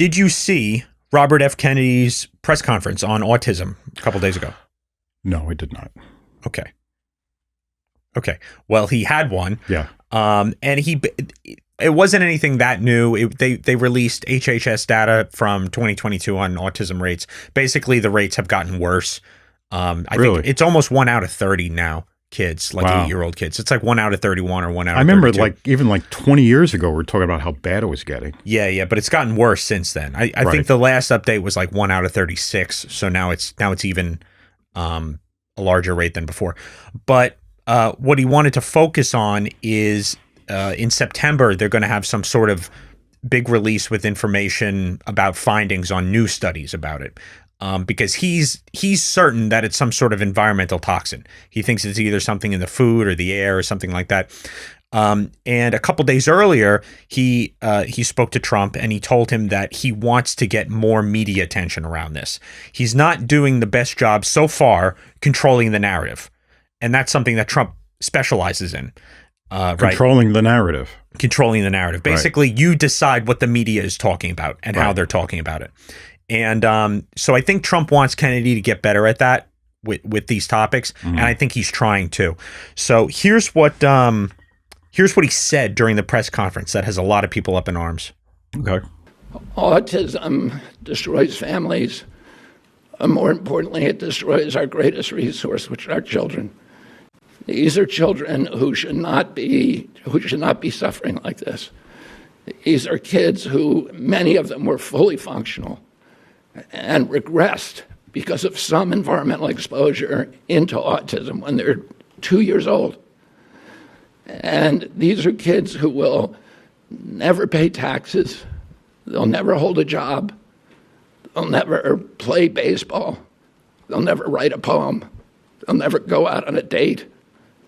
Did you see Robert F. Kennedy's press conference on autism a couple days ago? No, I did not. Okay. Well, he had one. Yeah. And it wasn't anything that new. They released HHS data from 2022 on autism rates. Basically, the rates have gotten worse. I think it's almost 1 out of 30 now. Kids, like 8-year-old kids. It's like 1 out of 31 or 1 out of 32. I remember even 20 years ago, we were talking about how bad it was getting. Yeah, but it's gotten worse since then. I think the last update was like 1 out of 36. So now it's even a larger rate than before. But what he wanted to focus on is in September, they're going to have some sort of big release with information about findings on new studies about it. Because he's certain that it's some sort of environmental toxin. He thinks it's either something in the food or the air or something like that. And a couple days earlier, he spoke to Trump and he told him that he wants to get more media attention around this. He's not doing the best job so far controlling the narrative, and that's something that Trump specializes in. Controlling the narrative. Controlling the narrative. Basically, you decide what the media is talking about and how they're talking about it. And so I think Trump wants Kennedy to get better at that with these topics, and I think he's trying to. So here's what he said during the press conference that has a lot of people up in arms. Okay. Autism destroys families. More importantly, it destroys our greatest resource, which are our children. These are children who should not be suffering like this. These are kids who, many of them were fully functional and regressed because of some environmental exposure into autism when they're 2 years old. And these are kids who will never pay taxes, they'll never hold a job, they'll never play baseball, they'll never write a poem, they'll never go out on a date.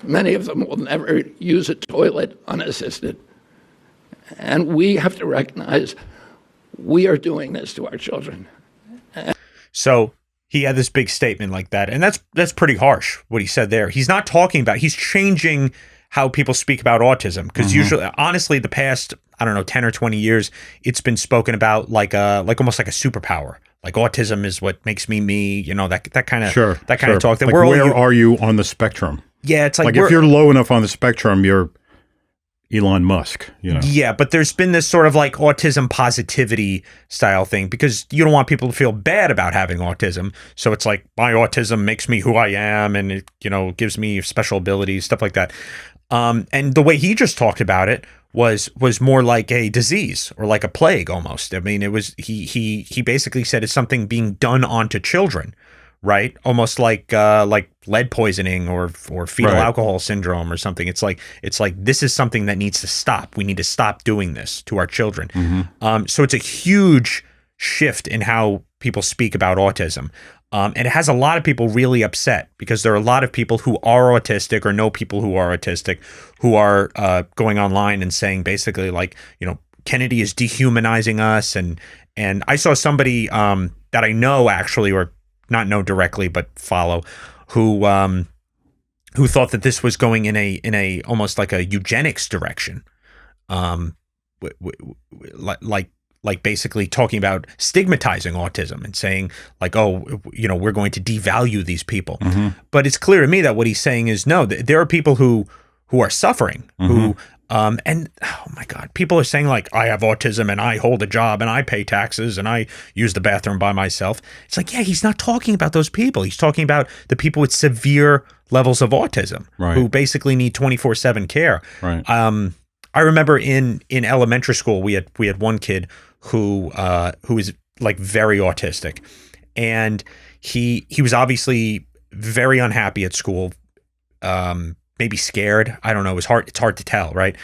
Many of them will never use a toilet unassisted. And we have to recognize we are doing this to our children. So he had this big statement like that, and that's pretty harsh what he said there. He's not talking about, he's changing how people speak about autism, because usually, honestly, the past, 10 or 20 years, it's been spoken about like almost like a superpower. Like autism is what makes me, that kind of talk. That where are you on the spectrum? Yeah, it's like if you're low enough on the spectrum, you're Elon Musk, Yeah, but there's been this sort of like autism positivity style thing, because you don't want people to feel bad about having autism. So it's like, my autism makes me who I am, and it, gives me special abilities, stuff like that. And the way he just talked about it was more like a disease or like a plague almost. I mean, it was he basically said it's something being done onto children, right? Almost like lead poisoning or fetal alcohol syndrome or something. It's like this is something that needs to stop. We need to stop doing this to our children. So it's a huge shift in how people speak about autism. And it has a lot of people really upset, because there are a lot of people who are autistic or know people who are autistic who are going online and saying basically like, Kennedy is dehumanizing us. And I saw somebody that I know actually, or not know directly, but follow, who thought that this was going in a almost like a eugenics direction, like basically talking about stigmatizing autism and saying like, oh, we're going to devalue these people. But it's clear to me that what he's saying is no, there are people who are suffering, who and oh my God, people are saying like, I have autism and I hold a job and I pay taxes and I use the bathroom by myself. It's like, yeah, he's not talking about those people. He's talking about the people with severe levels of autism, who basically need 24/7 care. I remember in elementary school, we had one kid who is like very autistic, and he was obviously very unhappy at school, maybe scared. I don't know. It's hard to tell, right?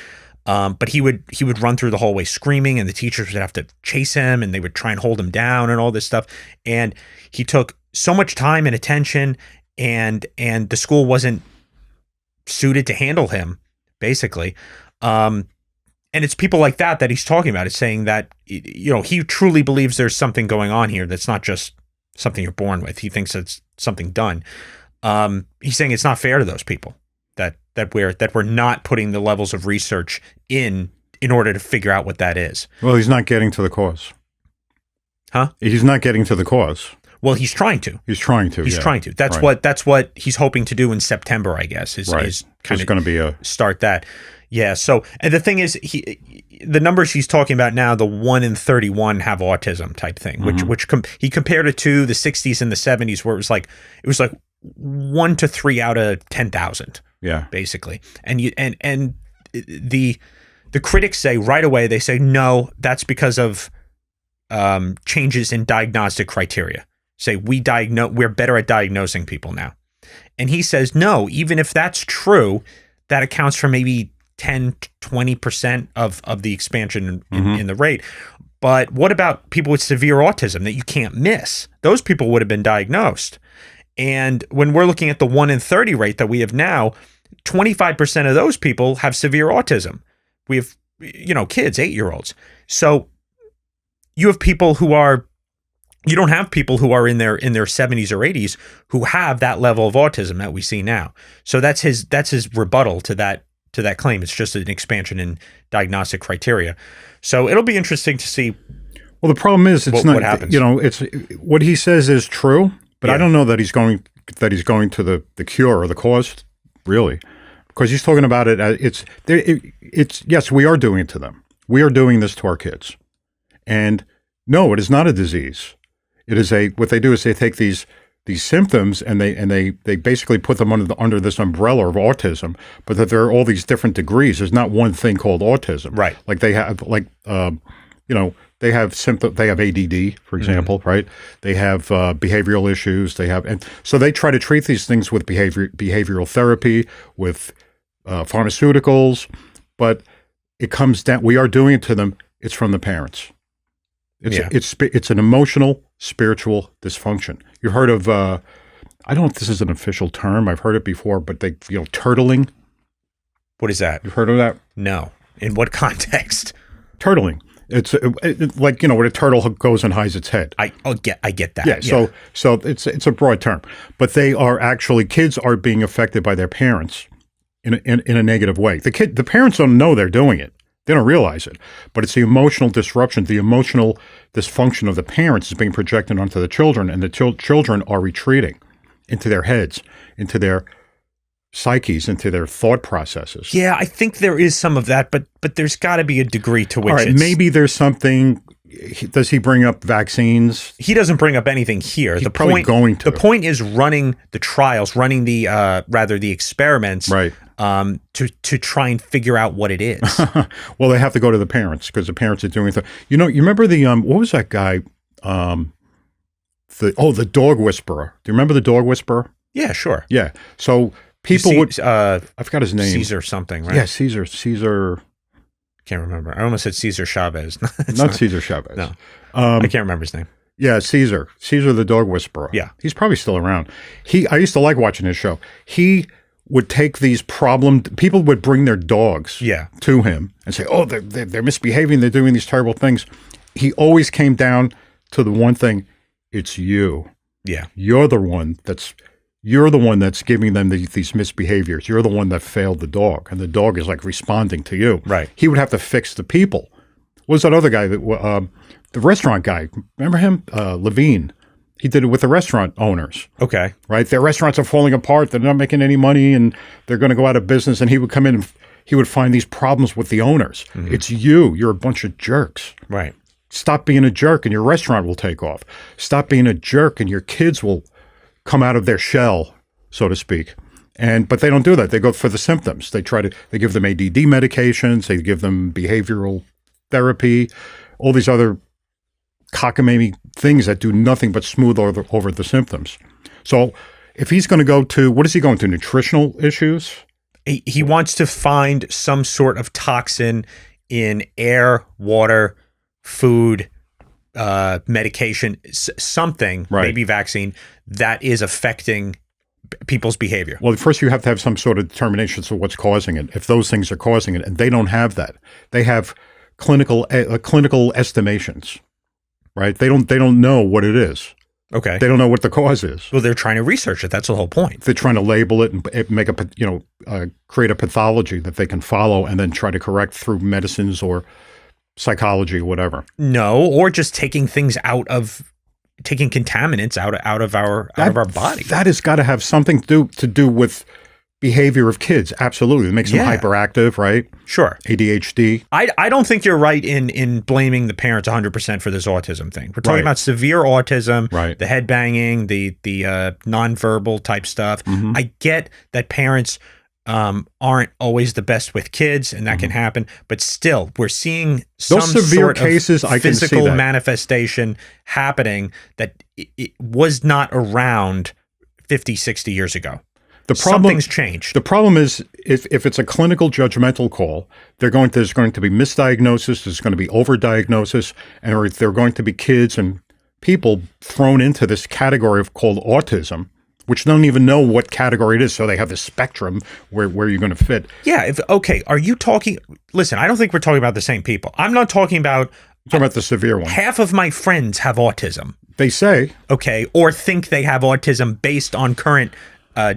But he would run through the hallway screaming, and the teachers would have to chase him, and they would try and hold him down and all this stuff. And he took so much time and attention, and the school wasn't suited to handle him, basically. And it's people like that he's talking about. It's saying that, he truly believes there's something going on here that's not just something you're born with. He thinks it's something done. He's saying it's not fair to those people that we're not putting the levels of research in order to figure out what that is. Well, he's not getting to the cause. Huh? He's not getting to the cause. Well, he's trying to. He's trying to. He's trying to. That's what he's hoping to do in September, I guess. Is kind of going to be a start that. Yeah. So, and the thing is, the numbers he's talking about now, the 1 in 31 have autism type thing, which he compared it to the 60s and the 70s, where it was like 1 to 3 out of 10,000. Yeah. Basically, and the critics say right away, they say no, that's because of changes in diagnostic criteria. Say we're better at diagnosing people now. And he says, no, even if that's true, that accounts for maybe 10 to 20% of the expansion in the rate. But what about people with severe autism that you can't miss? Those people would have been diagnosed. And when we're looking at the 1 in 30 rate that we have now, 25% of those people have severe autism. We have, kids, 8-year-olds. So you have people you don't have people who are in their 70s or 80s who have that level of autism that we see now. So that's his rebuttal to that claim. It's just an expansion in diagnostic criteria. So it'll be interesting to see. Well, the problem is what happens. It's what he says is true, but I don't know that he's going to the cure or the cause, really, because he's talking about it. It's yes, we are doing it to them. We are doing this to our kids, and no, it is not a disease. It is what they do is they take these symptoms and they basically put them under this umbrella of autism, but that there are all these different degrees. There's not one thing called autism. Right. Like they have they have symptom. They have ADD, for example, right? They have behavioral issues. And so they try to treat these things with behavioral therapy, with pharmaceuticals, but it comes down. We are doing it to them. It's from the parents. It's an emotional, spiritual dysfunction. You've heard of, I don't know if this is an official term. I've heard it before, but turtling. What is that? You've heard of that? No. In what context? Turtling. It's like, when a turtle goes and hides its head. I get that. Yeah. So it's a broad term, but kids are being affected by their parents in a negative way. The parents don't know they're doing it. They don't realize it, but it's the emotional disruption, the emotional dysfunction of the parents is being projected onto the children, and the children are retreating into their heads, into their psyches, into their thought processes. Yeah, I think there is some of that, but there's got to be a degree to which. All right, maybe there's something. Does he bring up vaccines? He doesn't bring up anything here. He's probably going to. The point is running the trials, running the experiments, right? To try and figure out what it is. Well, they have to go to the parents because the parents are doing it. You remember the what was that guy? The dog whisperer. Do you remember the dog whisperer? Yeah, sure. Yeah. So people would. I forgot his name. Caesar something, right? Yeah, Caesar. Can't remember. I almost said Cesar Chavez. not Cesar Chavez. No, I can't remember his name. Yeah, Caesar the dog whisperer. Yeah, he's probably still around. I used to like watching his show. He would take these people would bring their dogs to him and say, oh, they're misbehaving, they're doing these terrible things. He always came down to the one thing, it's you. Yeah. You're the one that's giving them these misbehaviors. You're the one that failed the dog, and the dog is like responding to you. Right. He would have to fix the people. What was that other guy, the restaurant guy? Remember him? Levine. He did it with the restaurant owners. Okay. Right? Their restaurants are falling apart. They're not making any money, and they're going to go out of business. And he would come in and he would find these problems with the owners. Mm-hmm. It's you. You're a bunch of jerks. Right. Stop being a jerk, and your restaurant will take off. Stop being a jerk, and your kids will come out of their shell, so to speak. But they don't do that. They go for the symptoms. They give them ADD medications. They give them behavioral therapy, all these other cockamamie things that do nothing but smooth over the symptoms. So if he's going to go to, what is he going to, nutritional issues? He wants to find some sort of toxin in air, water, food, medication, something, right, maybe vaccine, that is affecting people's behavior. Well, first you have to have some sort of determination of what's causing it. If those things are causing it, and they don't have that, they have clinical estimations. Right? They don't know what it is. Okay. They don't know what the cause is. Well, they're trying to research it. That's the whole point. They're trying to label it and make create a pathology that they can follow and then try to correct through medicines or psychology, whatever. No, or just taking contaminants out of our body. That has got to have something to do with behavior of kids. Absolutely. It makes them hyperactive, right? Sure. ADHD. I don't think you're right in blaming the parents 100% for this autism thing. We're talking about severe autism, the head banging, the nonverbal type stuff. I get that parents aren't always the best with kids, and that can happen. But still, we're seeing some severe sort cases, of physical manifestation happening it was not around 50, 60 years ago. Something's changed. The problem is if it's a clinical judgmental call, there's going to be misdiagnosis, there's going to be overdiagnosis, and there are going to be kids and people thrown into this category called autism, which don't even know what category it is. So they have this spectrum where you're going to fit. Yeah. Are you talking? Listen, I don't think we're talking about the same people. I'm not talking about. I'm talking about the severe one. Half of my friends have autism. They say. Okay. Or think they have autism based on current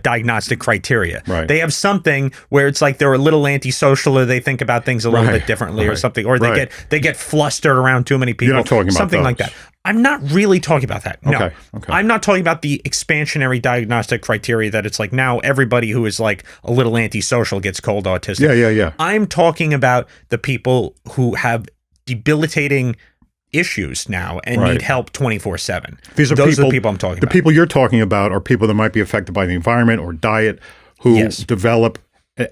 diagnostic criteria. Right. They have something where it's like they're a little antisocial, or they think about things a little bit differently, or something, or they get flustered around too many people. You're not talking about something those. Like that. I'm not really talking about that. No. Okay. I'm not talking about the expansionary diagnostic criteria that it's like now everybody who is like a little antisocial gets called autistic. Yeah. I'm talking about the people who have debilitating issues now and need help 24/7. Those are the people I'm talking about. The people you're talking about are people that might be affected by the environment or diet who develop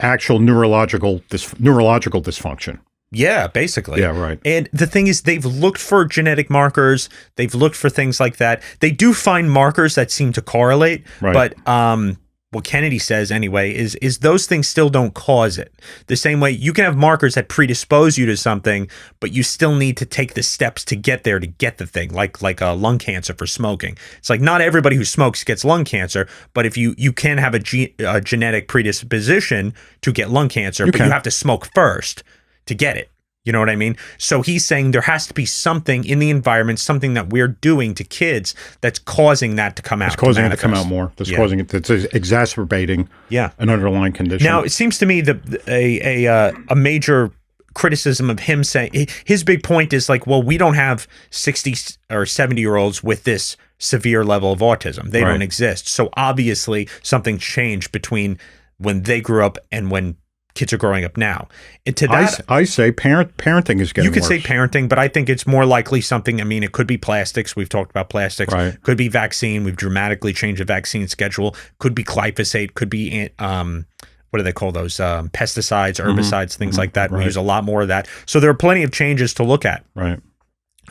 actual neurological dysfunction. Yeah, basically. Yeah, right. And the thing is, they've looked for genetic markers. They've looked for things like that. They do find markers that seem to correlate. Right. But what Kennedy says anyway is those things still don't cause it. The same way you can have markers that predispose you to something, but you still need to take the steps to get there to get the thing, like lung cancer for smoking. It's like not everybody who smokes gets lung cancer, but if you can have a genetic predisposition to get lung cancer, you have to smoke first to get it. You know what I mean? So he's saying there has to be something in the environment, something that we're doing to kids that's causing that to come out. It's causing it to come out more. That's causing it. That's exacerbating an underlying condition. Now, it seems to me that a major criticism of him saying his big point is like, well, we don't have 60 or 70-year-olds with this severe level of autism. They don't exist. So obviously something changed between when they grew up and when kids are growing up now. And to that, I say parenting is getting worse. You could say parenting, but I think it's more likely something. I mean, it could be plastics. We've talked about plastics. Right. Could be vaccine. We've dramatically changed the vaccine schedule. Could be glyphosate. Could be what do they call those? Pesticides, herbicides, things like that. We use a lot more of that. So there are plenty of changes to look at. Right.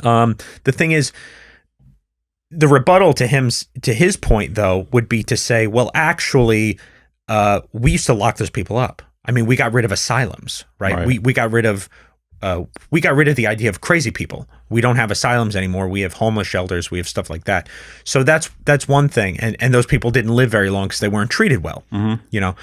The thing is, the rebuttal to his point though would be to say, well, actually, we used to lock those people up. I mean, we got rid of asylums, right? We got rid of the idea of crazy people. We don't have asylums anymore. We have homeless shelters. We have stuff like that. So that's one thing. And those people didn't live very long because they weren't treated well. You know,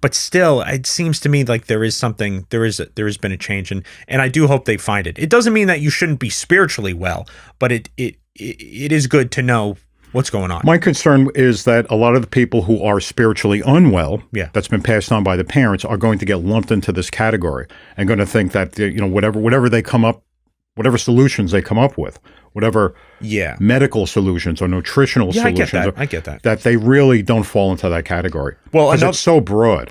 but still, it seems to me like there is something. There has been a change, and I do hope they find it. It doesn't mean that you shouldn't be spiritually well, but it is good to know what's going on. My concern is that a lot of the people who are spiritually unwell, that's been passed on by the parents, are going to get lumped into this category and going to think that whatever they come up, whatever solutions they come up with, whatever medical solutions or nutritional solutions, I get that. That they really don't fall into that category. Well, because it's so broad.